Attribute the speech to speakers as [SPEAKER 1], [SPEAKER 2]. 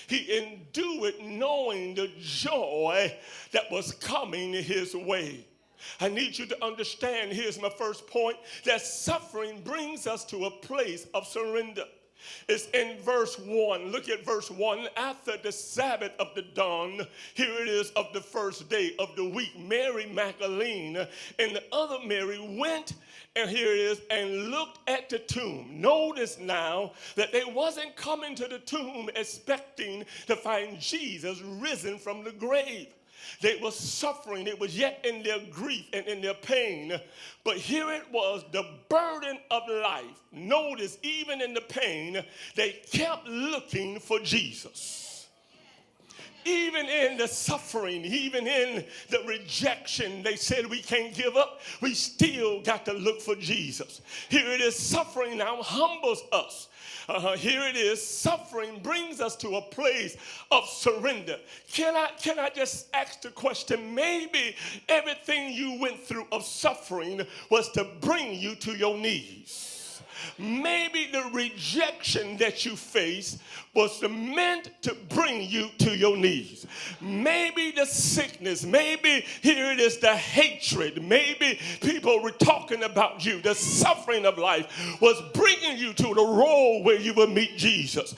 [SPEAKER 1] He endured knowing the joy that was coming his way. I need you to understand, here's my first point, that suffering brings us to a place of surrender. It's in verse 1. Look at verse 1. After the Sabbath of the dawn, here it is, of the first day of the week, Mary Magdalene and the other Mary went, and here it is, and looked at the tomb. Notice now that they wasn't coming to the tomb expecting to find Jesus risen from the grave. They were suffering. It was yet in their grief and in their pain. But here it was, the burden of life. Notice, even in the pain, they kept looking for Jesus. Even in the suffering, even in the rejection, they said we can't give up. We still got to look for Jesus. Here it is, suffering now humbles us. Here it is, suffering brings us to a place of surrender. Can I just ask the question, maybe everything you went through of suffering was to bring you to your knees. Maybe the rejection that you faced was meant to bring you to your knees. Maybe the sickness, maybe here it is, the hatred, maybe people were talking about you. The suffering of life was bringing you to the role where you will meet Jesus.